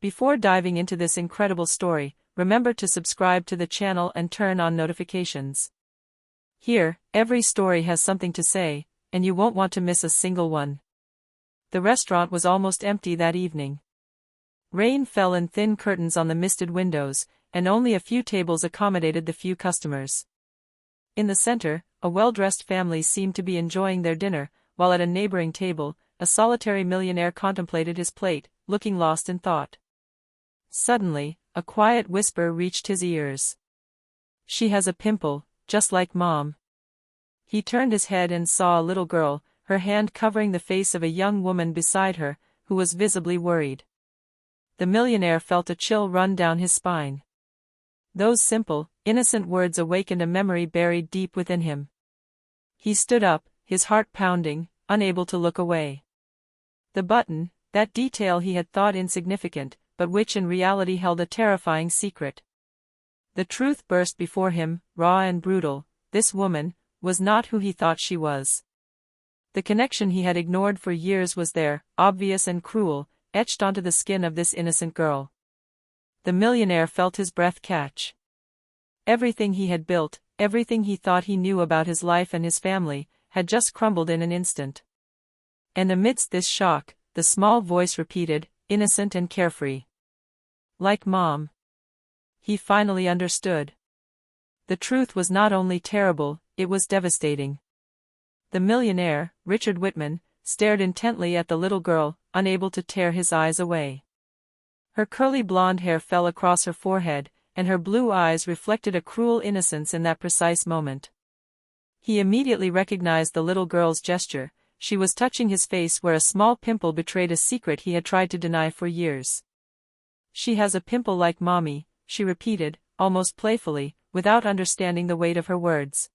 Before diving into this incredible story, remember to subscribe to the channel and turn on notifications. Here, every story has something to say, and you won't want to miss a single one. The restaurant was almost empty that evening. Rain fell in thin curtains on the misted windows, and only a few tables accommodated the few customers. In the center, a well-dressed family seemed to be enjoying their dinner, while at a neighboring table, a solitary millionaire contemplated his plate, looking lost in thought. Suddenly, a quiet whisper reached his ears. "She has a pimple, just like Mom." He turned his head and saw a little girl, her hand covering the face of a young woman beside her, who was visibly worried. The millionaire felt a chill run down his spine. Those simple, innocent words awakened a memory buried deep within him. He stood up, his heart pounding, unable to look away. The button, that detail he had thought insignificant, but which in reality held a terrifying secret. The truth burst before him, raw and brutal. This woman was not who he thought she was. The connection he had ignored for years was there, obvious and cruel, etched onto the skin of this innocent girl. The millionaire felt his breath catch. Everything he had built, everything he thought he knew about his life and his family, had just crumbled in an instant. And amidst this shock, the small voice repeated, innocent and carefree. Like Mom. He finally understood. The truth was not only terrible, it was devastating. The millionaire, Richard Whitman, stared intently at the little girl, unable to tear his eyes away. Her curly blonde hair fell across her forehead, and her blue eyes reflected a cruel innocence in that precise moment. He immediately recognized the little girl's gesture. She was touching his face where a small pimple betrayed a secret he had tried to deny for years. "She has a pimple like Mommy," she repeated, almost playfully, without understanding the weight of her words.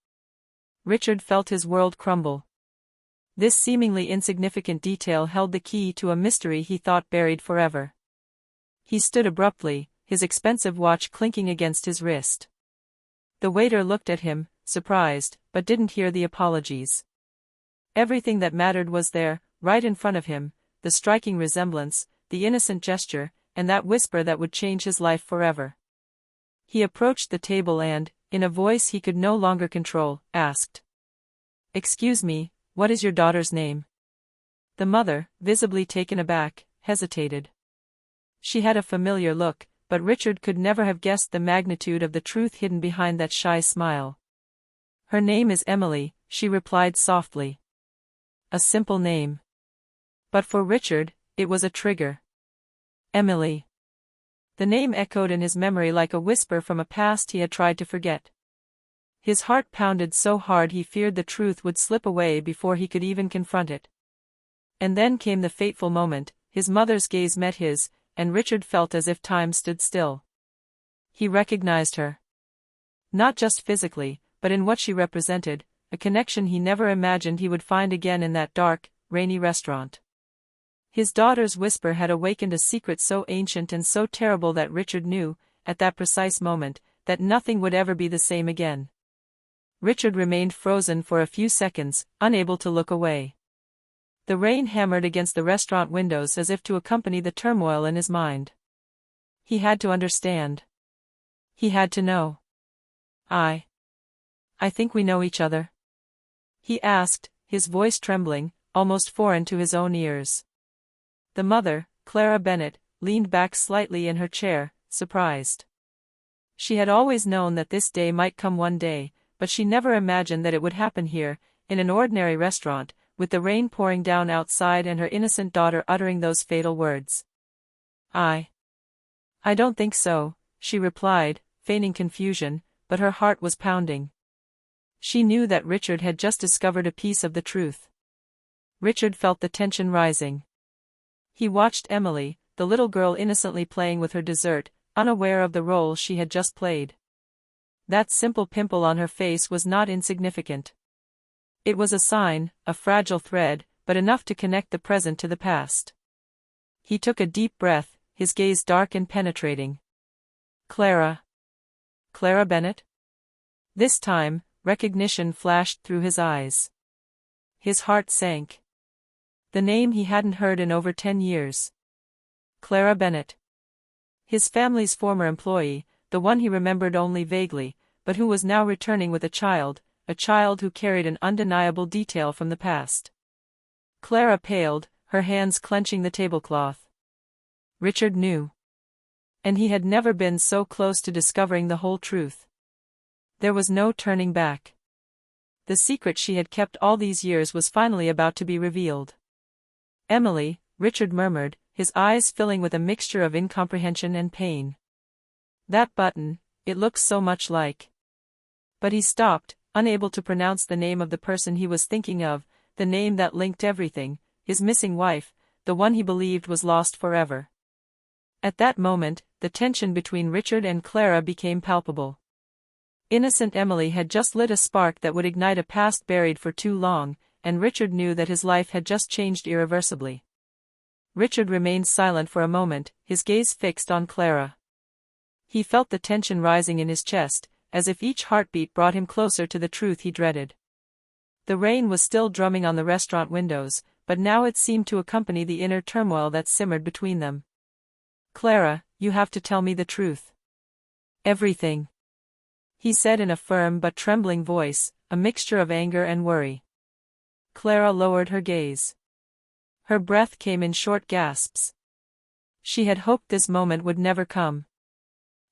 Richard felt his world crumble. This seemingly insignificant detail held the key to a mystery he thought buried forever. He stood abruptly, his expensive watch clinking against his wrist. The waiter looked at him, surprised, but didn't hear the apologies. Everything that mattered was there, right in front of him, the striking resemblance, the innocent gesture, and that whisper that would change his life forever. He approached the table and, in a voice he could no longer control, asked, "Excuse me, what is your daughter's name?" The mother, visibly taken aback, hesitated. She had a familiar look, but Richard could never have guessed the magnitude of the truth hidden behind that shy smile. "Her name is Emily," she replied softly. A simple name. But for Richard, it was a trigger. Emily. The name echoed in his memory like a whisper from a past he had tried to forget. His heart pounded so hard he feared the truth would slip away before he could even confront it. And then came the fateful moment. His mother's gaze met his, and Richard felt as if time stood still. He recognized her. Not just physically, but in what she represented, a connection he never imagined he would find again in that dark, rainy restaurant. His daughter's whisper had awakened a secret so ancient and so terrible that Richard knew, at that precise moment, that nothing would ever be the same again. Richard remained frozen for a few seconds, unable to look away. The rain hammered against the restaurant windows as if to accompany the turmoil in his mind. He had to understand. He had to know. I think we know each other?" he asked, his voice trembling, almost foreign to his own ears. The mother, Clara Bennett, leaned back slightly in her chair, surprised. She had always known that this day might come one day, but she never imagined that it would happen here, in an ordinary restaurant, with the rain pouring down outside and her innocent daughter uttering those fatal words. I don't think so," she replied, feigning confusion, but her heart was pounding. She knew that Richard had just discovered a piece of the truth. Richard felt the tension rising. He watched Emily, the little girl innocently playing with her dessert, unaware of the role she had just played. That simple pimple on her face was not insignificant. It was a sign, a fragile thread, but enough to connect the present to the past. He took a deep breath, his gaze dark and penetrating. Clara Bennett? This time, recognition flashed through his eyes. His heart sank. The name he hadn't heard in over 10 years. Clara Bennett. His family's former employee, the one he remembered only vaguely, but who was now returning with a child who carried an undeniable detail from the past. Clara paled, her hands clenching the tablecloth. Richard knew. And he had never been so close to discovering the whole truth. There was no turning back. The secret she had kept all these years was finally about to be revealed. "Emily," Richard murmured, his eyes filling with a mixture of incomprehension and pain. "That button, it looks so much like." But he stopped, unable to pronounce the name of the person he was thinking of, the name that linked everything, his missing wife, the one he believed was lost forever. At that moment, the tension between Richard and Clara became palpable. Innocent Emily had just lit a spark that would ignite a past buried for too long, and Richard knew that his life had just changed irreversibly. Richard remained silent for a moment, his gaze fixed on Clara. He felt the tension rising in his chest, as if each heartbeat brought him closer to the truth he dreaded. The rain was still drumming on the restaurant windows, but now it seemed to accompany the inner turmoil that simmered between them. "Clara, you have to tell me the truth. Everything," he said in a firm but trembling voice, a mixture of anger and worry. Clara lowered her gaze. Her breath came in short gasps. She had hoped this moment would never come.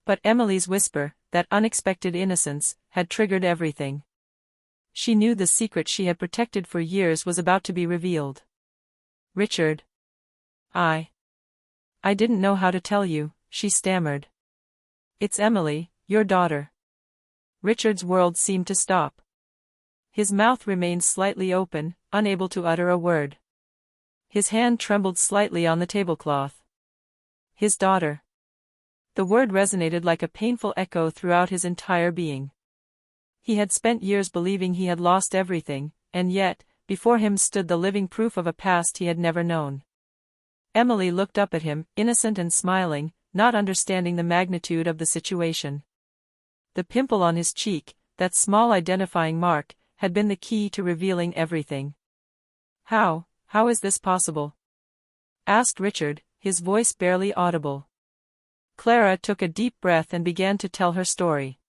But Emily's whisper, that unexpected innocence, had triggered everything. She knew the secret she had protected for years was about to be revealed. "Richard. I didn't know how to tell you," she stammered. "It's Emily, your daughter." Richard's world seemed to stop. His mouth remained slightly open, unable to utter a word. His hand trembled slightly on the tablecloth. His daughter. The word resonated like a painful echo throughout his entire being. He had spent years believing he had lost everything, and yet, before him stood the living proof of a past he had never known. Emily looked up at him, innocent and smiling, not understanding the magnitude of the situation. The pimple on his cheek, that small identifying mark, had been the key to revealing everything. How is this possible?" asked Richard, his voice barely audible. Clara took a deep breath and began to tell her story.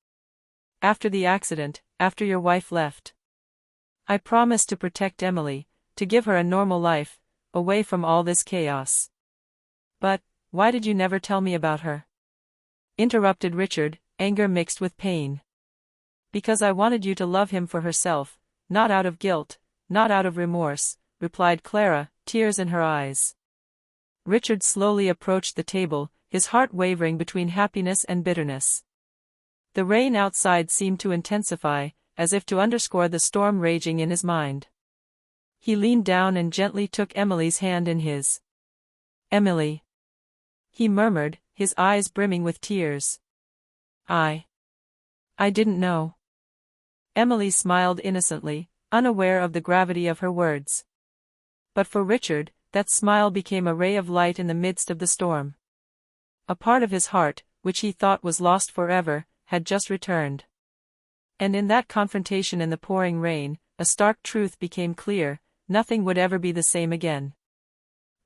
"After the accident, after your wife left, I promised to protect Emily, to give her a normal life, away from all this chaos." "But, why did you never tell me about her?" interrupted Richard, anger mixed with pain. "Because I wanted you to love him for herself, not out of guilt, not out of remorse," replied Clara, tears in her eyes. Richard slowly approached the table, his heart wavering between happiness and bitterness. The rain outside seemed to intensify, as if to underscore the storm raging in his mind. He leaned down and gently took Emily's hand in his. "Emily," he murmured, his eyes brimming with tears. I didn't know." Emily smiled innocently, unaware of the gravity of her words. But for Richard, that smile became a ray of light in the midst of the storm. A part of his heart, which he thought was lost forever, had just returned. And in that confrontation in the pouring rain, a stark truth became clear: nothing would ever be the same again.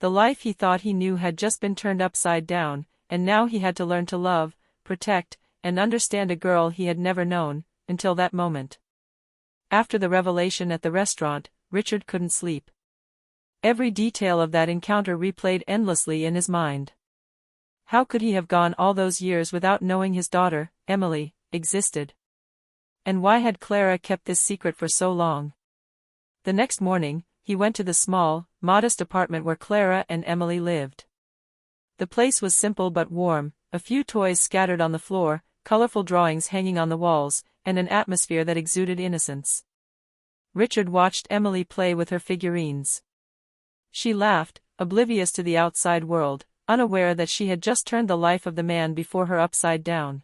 The life he thought he knew had just been turned upside down, and now he had to learn to love, protect, and understand a girl he had never known, until that moment. After the revelation at the restaurant, Richard couldn't sleep. Every detail of that encounter replayed endlessly in his mind. How could he have gone all those years without knowing his daughter, Emily, existed? And why had Clara kept this secret for so long? The next morning, he went to the small, modest apartment where Clara and Emily lived. The place was simple but warm, a few toys scattered on the floor, colorful drawings hanging on the walls, and an atmosphere that exuded innocence. Richard watched Emily play with her figurines. She laughed, oblivious to the outside world, unaware that she had just turned the life of the man before her upside down.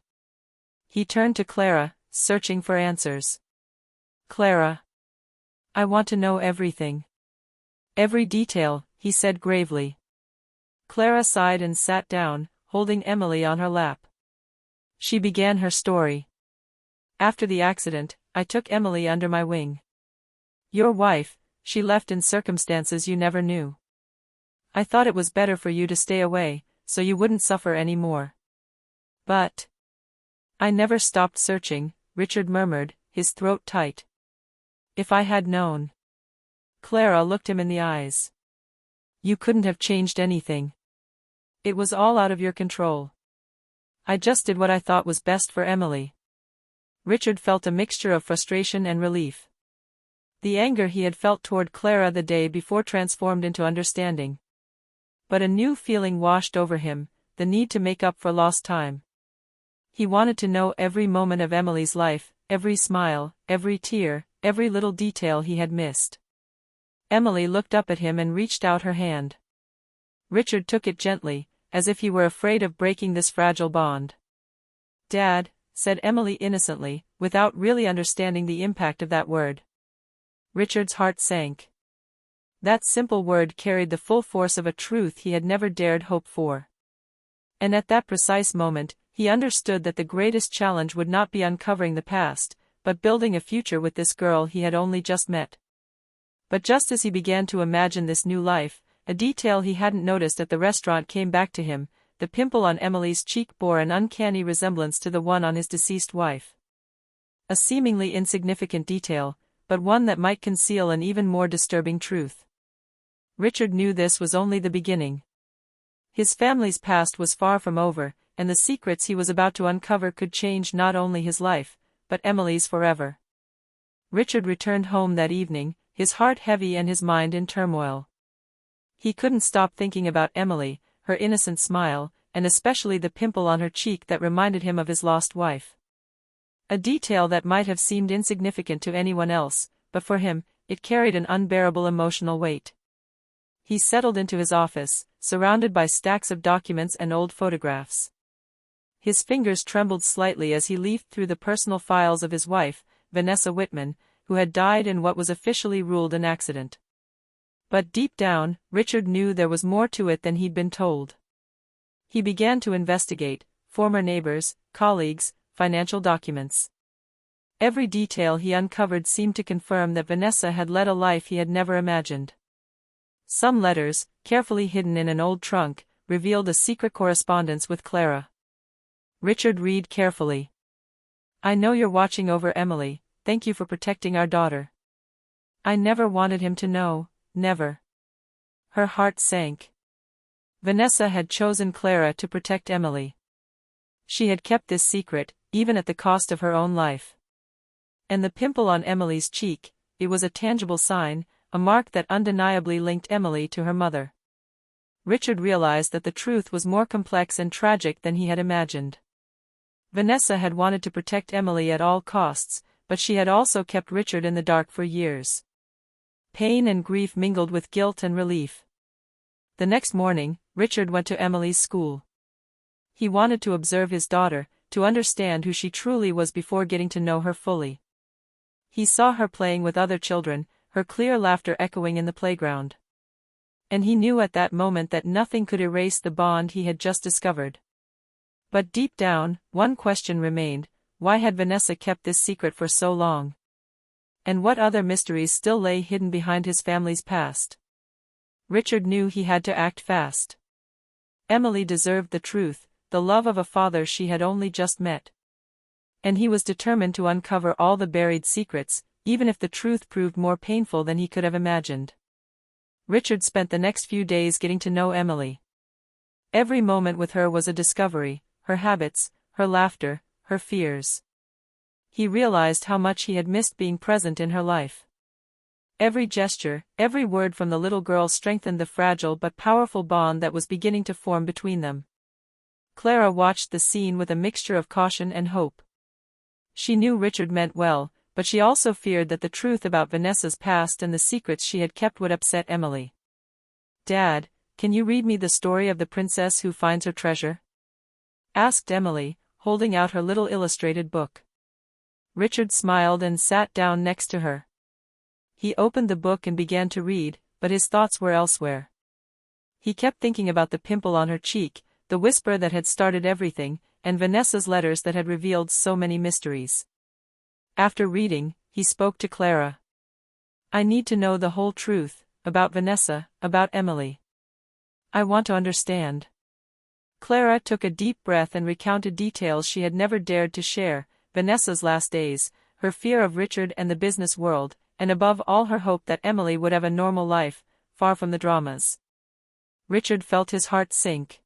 He turned to Clara, searching for answers. "Clara, I want to know everything. Every detail," he said gravely. Clara sighed and sat down, holding Emily on her lap. She began her story. "After the accident, I took Emily under my wing. Your wife, she left in circumstances you never knew. I thought it was better for you to stay away, so you wouldn't suffer any more." But I never stopped searching, Richard murmured, his throat tight. If I had known. Clara looked him in the eyes. You couldn't have changed anything. It was all out of your control. I just did what I thought was best for Emily. Richard felt a mixture of frustration and relief. The anger he had felt toward Clara the day before transformed into understanding. But a new feeling washed over him, the need to make up for lost time. He wanted to know every moment of Emily's life, every smile, every tear, every little detail he had missed. Emily looked up at him and reached out her hand. Richard took it gently, as if he were afraid of breaking this fragile bond. "Dad," said Emily innocently, without really understanding the impact of that word. Richard's heart sank. That simple word carried the full force of a truth he had never dared hope for. And at that precise moment, he understood that the greatest challenge would not be uncovering the past, but building a future with this girl he had only just met. But just as he began to imagine this new life, a detail he hadn't noticed at the restaurant came back to him. The pimple on Emily's cheek bore an uncanny resemblance to the one on his deceased wife. A seemingly insignificant detail, but one that might conceal an even more disturbing truth. Richard knew this was only the beginning. His family's past was far from over, and the secrets he was about to uncover could change not only his life, but Emily's forever. Richard returned home that evening, his heart heavy and his mind in turmoil. He couldn't stop thinking about Emily, her innocent smile, and especially the pimple on her cheek that reminded him of his lost wife. A detail that might have seemed insignificant to anyone else, but for him, it carried an unbearable emotional weight. He settled into his office, surrounded by stacks of documents and old photographs. His fingers trembled slightly as he leafed through the personal files of his wife, Vanessa Whitman, who had died in what was officially ruled an accident. But deep down, Richard knew there was more to it than he'd been told. He began to investigate former neighbors, colleagues, financial documents. Every detail he uncovered seemed to confirm that Vanessa had led a life he had never imagined. Some letters, carefully hidden in an old trunk, revealed a secret correspondence with Clara. Richard read carefully. "I know you're watching over Emily, thank you for protecting our daughter. I never wanted him to know, never." Her heart sank. Vanessa had chosen Clara to protect Emily. She had kept this secret, even at the cost of her own life. And the pimple on Emily's cheek, it was a tangible sign, a mark that undeniably linked Emily to her mother. Richard realized that the truth was more complex and tragic than he had imagined. Vanessa had wanted to protect Emily at all costs, but she had also kept Richard in the dark for years. Pain and grief mingled with guilt and relief. The next morning, Richard went to Emily's school. He wanted to observe his daughter, to understand who she truly was before getting to know her fully. He saw her playing with other children, her clear laughter echoing in the playground. And he knew at that moment that nothing could erase the bond he had just discovered. But deep down, one question remained: why had Vanessa kept this secret for so long? And what other mysteries still lay hidden behind his family's past? Richard knew he had to act fast. Emily deserved the truth, the love of a father she had only just met. And he was determined to uncover all the buried secrets, even if the truth proved more painful than he could have imagined. Richard spent the next few days getting to know Emily. Every moment with her was a discovery, her habits, her laughter, her fears. He realized how much he had missed being present in her life. Every gesture, every word from the little girl strengthened the fragile but powerful bond that was beginning to form between them. Clara watched the scene with a mixture of caution and hope. She knew Richard meant well, but she also feared that the truth about Vanessa's past and the secrets she had kept would upset Emily. "Dad, can you read me the story of the princess who finds her treasure?" asked Emily, holding out her little illustrated book. Richard smiled and sat down next to her. He opened the book and began to read, but his thoughts were elsewhere. He kept thinking about the pimple on her cheek, the whisper that had started everything, and Vanessa's letters that had revealed so many mysteries. After reading, he spoke to Clara. "I need to know the whole truth, about Vanessa, about Emily. I want to understand." Clara took a deep breath and recounted details she had never dared to share: Vanessa's last days, her fear of Richard and the business world, and above all her hope that Emily would have a normal life, far from the dramas. Richard felt his heart sink.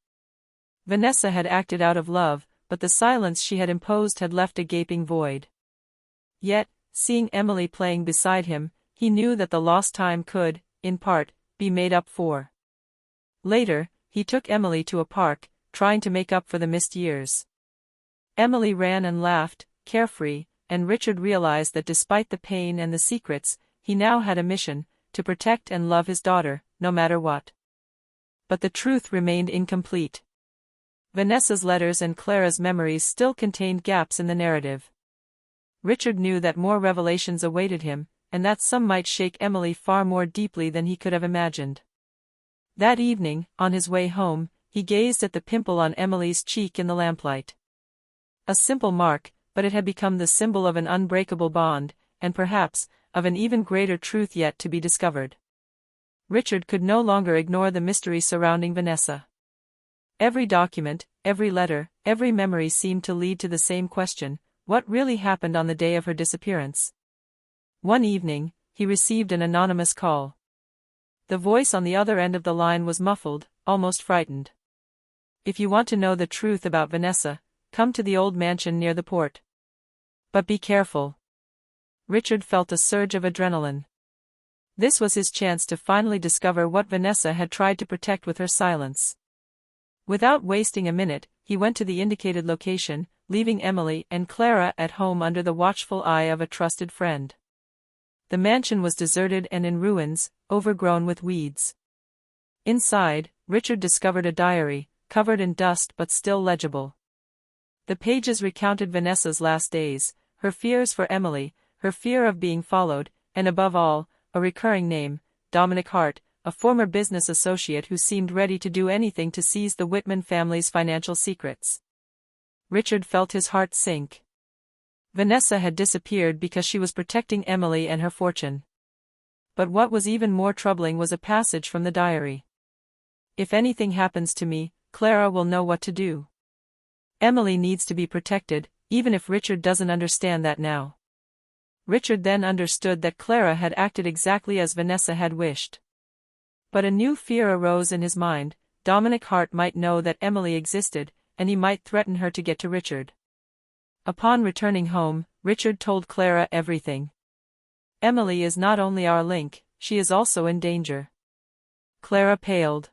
Vanessa had acted out of love, but the silence she had imposed had left a gaping void. Yet, seeing Emily playing beside him, he knew that the lost time could, in part, be made up for. Later, he took Emily to a park, trying to make up for the missed years. Emily ran and laughed, carefree, and Richard realized that despite the pain and the secrets, he now had a mission: to protect and love his daughter, no matter what. But the truth remained incomplete. Vanessa's letters and Clara's memories still contained gaps in the narrative. Richard knew that more revelations awaited him, and that some might shake Emily far more deeply than he could have imagined. That evening, on his way home, he gazed at the pimple on Emily's cheek in the lamplight. A simple mark, but it had become the symbol of an unbreakable bond, and perhaps, of an even greater truth yet to be discovered. Richard could no longer ignore the mystery surrounding Vanessa. Every document, every letter, every memory seemed to lead to the same question: what really happened on the day of her disappearance? One evening, he received an anonymous call. The voice on the other end of the line was muffled, almost frightened. "If you want to know the truth about Vanessa, come to the old mansion near the port. But be careful." Richard felt a surge of adrenaline. This was his chance to finally discover what Vanessa had tried to protect with her silence. Without wasting a minute, he went to the indicated location, leaving Emily and Clara at home under the watchful eye of a trusted friend. The mansion was deserted and in ruins, overgrown with weeds. Inside, Richard discovered a diary, covered in dust but still legible. The pages recounted Vanessa's last days, her fears for Emily, her fear of being followed, and above all, a recurring name: Dominic Hart, a former business associate who seemed ready to do anything to seize the Whitman family's financial secrets. Richard felt his heart sink. Vanessa had disappeared because she was protecting Emily and her fortune. But what was even more troubling was a passage from the diary. "If anything happens to me, Clara will know what to do. Emily needs to be protected, even if Richard doesn't understand that now." Richard then understood that Clara had acted exactly as Vanessa had wished. But a new fear arose in his mind: Dominic Hart might know that Emily existed, and he might threaten her to get to Richard. Upon returning home, Richard told Clara everything. "Emily is not only our link, she is also in danger." Clara paled.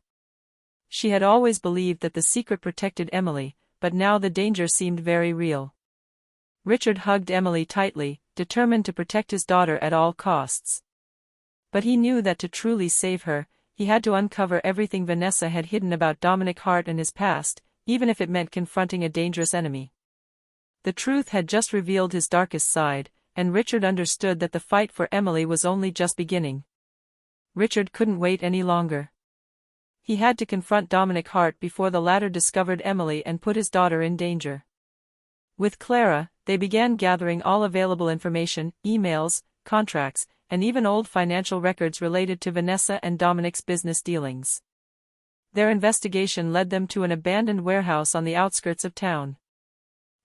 She had always believed that the secret protected Emily, but now the danger seemed very real. Richard hugged Emily tightly, determined to protect his daughter at all costs. But he knew that to truly save her, he had to uncover everything Vanessa had hidden about Dominic Hart and his past, even if it meant confronting a dangerous enemy. The truth had just revealed his darkest side, and Richard understood that the fight for Emily was only just beginning. Richard couldn't wait any longer. He had to confront Dominic Hart before the latter discovered Emily and put his daughter in danger. With Clara, they began gathering all available information: emails, contracts, and even old financial records related to Vanessa and Dominic's business dealings. Their investigation led them to an abandoned warehouse on the outskirts of town.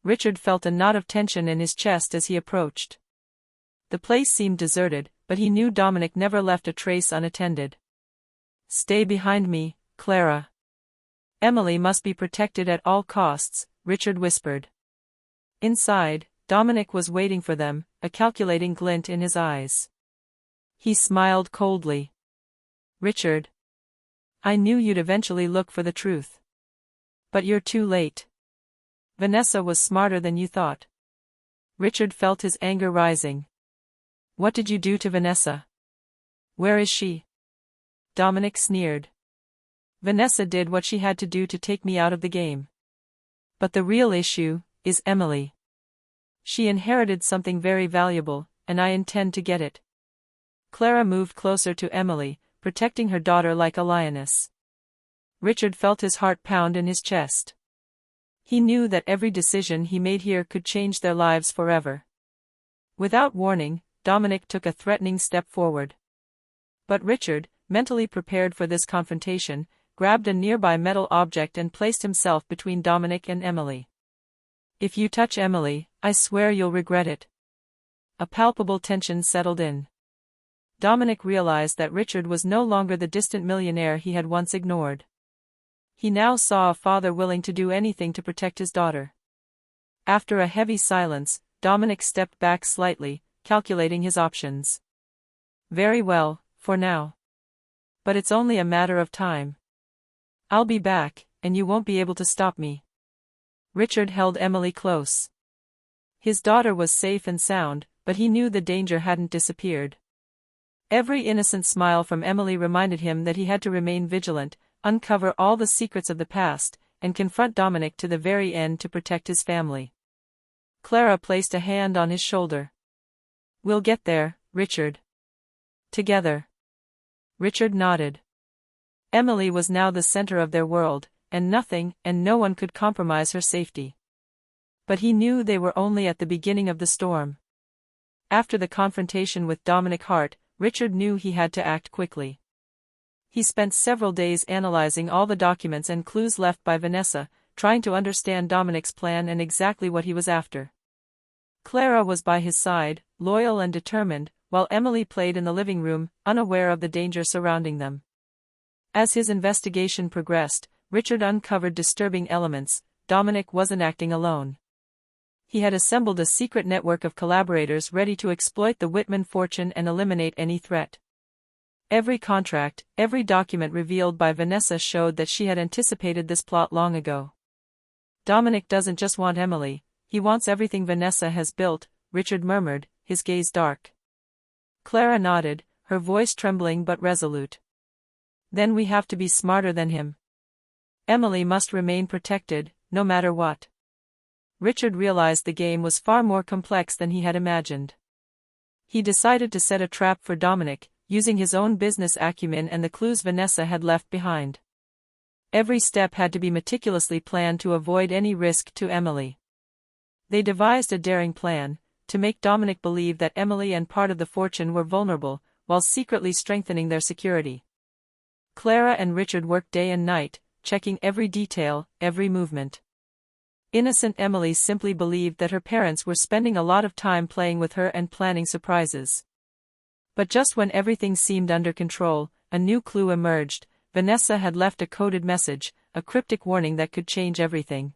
Richard felt a knot of tension in his chest as he approached. The place seemed deserted, but he knew Dominic never left a trace unattended. "Stay behind me, Clara. Emily must be protected at all costs," Richard whispered. Inside, Dominic was waiting for them, a calculating glint in his eyes. He smiled coldly. "Richard, I knew you'd eventually look for the truth. But you're too late. Vanessa was smarter than you thought." Richard felt his anger rising. "What did you do to Vanessa? Where is she?" Dominic sneered. "Vanessa did what she had to do to take me out of the game. But the real issue is Emily. She inherited something very valuable, and I intend to get it." Clara moved closer to Emily, protecting her daughter like a lioness. Richard felt his heart pound in his chest. He knew that every decision he made here could change their lives forever. Without warning, Dominic took a threatening step forward. But Richard, mentally prepared for this confrontation, grabbed a nearby metal object and placed himself between Dominic and Emily. "If you touch Emily, I swear you'll regret it." A palpable tension settled in. Dominic realized that Richard was no longer the distant millionaire he had once ignored. He now saw a father willing to do anything to protect his daughter. After a heavy silence, Dominic stepped back slightly, calculating his options. "Very well, for now. But it's only a matter of time. I'll be back, and you won't be able to stop me." Richard held Emily close. His daughter was safe and sound, but he knew the danger hadn't disappeared. Every innocent smile from Emily reminded him that he had to remain vigilant, uncover all the secrets of the past, and confront Dominic to the very end to protect his family. Clara placed a hand on his shoulder. "We'll get there, Richard. Together." Richard nodded. Emily was now the center of their world, and nothing and no one could compromise her safety. But he knew they were only at the beginning of the storm. After the confrontation with Dominic Hart, Richard knew he had to act quickly. He spent several days analyzing all the documents and clues left by Vanessa, trying to understand Dominic's plan and exactly what he was after. Clara was by his side, loyal and determined, while Emily played in the living room, unaware of the danger surrounding them. As his investigation progressed, Richard uncovered disturbing elements. Dominic wasn't acting alone. He had assembled a secret network of collaborators ready to exploit the Whitman fortune and eliminate any threat. Every contract, every document revealed by Vanessa showed that she had anticipated this plot long ago. "Dominic doesn't just want Emily, he wants everything Vanessa has built," Richard murmured, his gaze dark. Clara nodded, her voice trembling but resolute. "Then we have to be smarter than him. Emily must remain protected, no matter what." Richard realized the game was far more complex than he had imagined. He decided to set a trap for Dominic, using his own business acumen and the clues Vanessa had left behind. Every step had to be meticulously planned to avoid any risk to Emily. They devised a daring plan, to make Dominic believe that Emily and part of the fortune were vulnerable, while secretly strengthening their security. Clara and Richard worked day and night, checking every detail, every movement. Innocent Emily simply believed that her parents were spending a lot of time playing with her and planning surprises. But just when everything seemed under control, a new clue emerged. Vanessa had left a coded message, a cryptic warning that could change everything.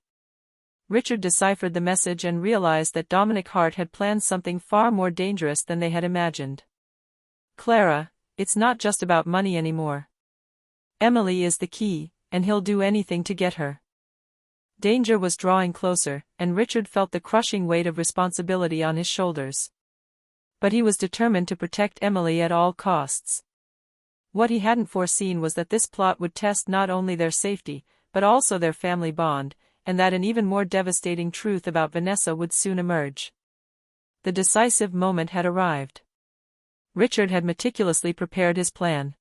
Richard deciphered the message and realized that Dominic Hart had planned something far more dangerous than they had imagined. "Clara, it's not just about money anymore. Emily is the key, and he'll do anything to get her." Danger was drawing closer, and Richard felt the crushing weight of responsibility on his shoulders. But he was determined to protect Emily at all costs. What he hadn't foreseen was that this plot would test not only their safety, but also their family bond, and that an even more devastating truth about Vanessa would soon emerge. The decisive moment had arrived. Richard had meticulously prepared his plan.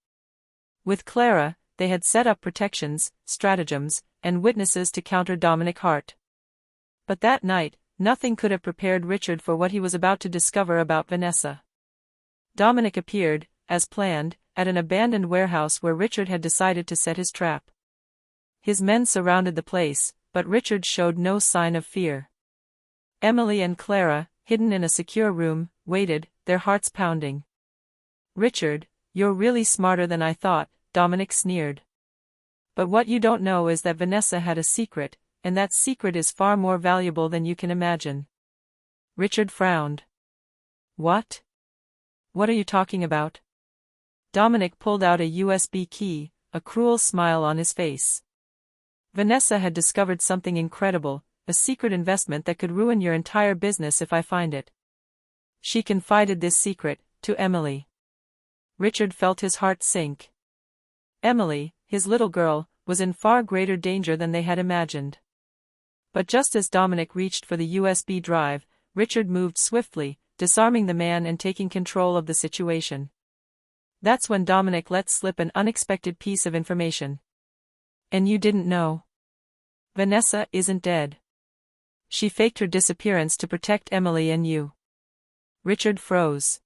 With Clara, they had set up protections, stratagems, and witnesses to counter Dominic Hart. But that night, nothing could have prepared Richard for what he was about to discover about Vanessa. Dominic appeared, as planned, at an abandoned warehouse where Richard had decided to set his trap. His men surrounded the place, but Richard showed no sign of fear. Emily and Clara, hidden in a secure room, waited, their hearts pounding. "Richard, you're really smarter than I thought," Dominic sneered. "But what you don't know is that Vanessa had a secret, and that secret is far more valuable than you can imagine." Richard frowned. "What? What are you talking about?" Dominic pulled out a USB key, a cruel smile on his face. "Vanessa had discovered something incredible, a secret investment that could ruin your entire business if I find it. She confided this secret to Emily." Richard felt his heart sink. Emily, his little girl, was in far greater danger than they had imagined. But just as Dominic reached for the USB drive, Richard moved swiftly, disarming the man and taking control of the situation. That's when Dominic let slip an unexpected piece of information. "And you didn't know? Vanessa isn't dead. She faked her disappearance to protect Emily and you." Richard froze.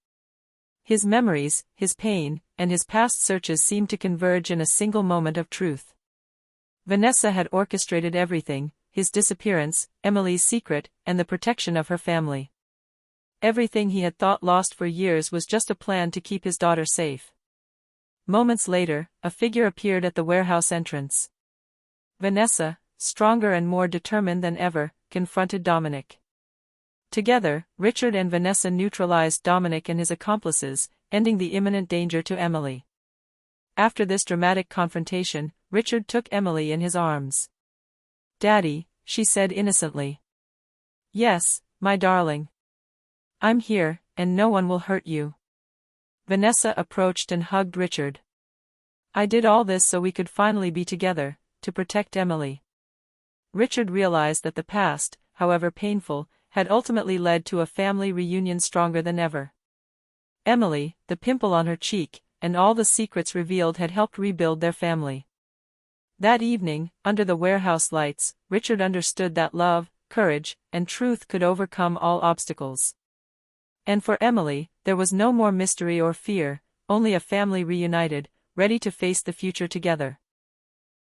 His memories, his pain, and his past searches seemed to converge in a single moment of truth. Vanessa had orchestrated everything: his disappearance, Emily's secret, and the protection of her family. Everything he had thought lost for years was just a plan to keep his daughter safe. Moments later, a figure appeared at the warehouse entrance. Vanessa, stronger and more determined than ever, confronted Dominic. Together, Richard and Vanessa neutralized Dominic and his accomplices, ending the imminent danger to Emily. After this dramatic confrontation, Richard took Emily in his arms. "Daddy," she said innocently. "Yes, my darling. I'm here, and no one will hurt you." Vanessa approached and hugged Richard. "I did all this so we could finally be together, to protect Emily." Richard realized that the past, however painful, had ultimately led to a family reunion stronger than ever. Emily, the pimple on her cheek, and all the secrets revealed had helped rebuild their family. That evening, under the warehouse lights, Richard understood that love, courage, and truth could overcome all obstacles. And for Emily, there was no more mystery or fear, only a family reunited, ready to face the future together.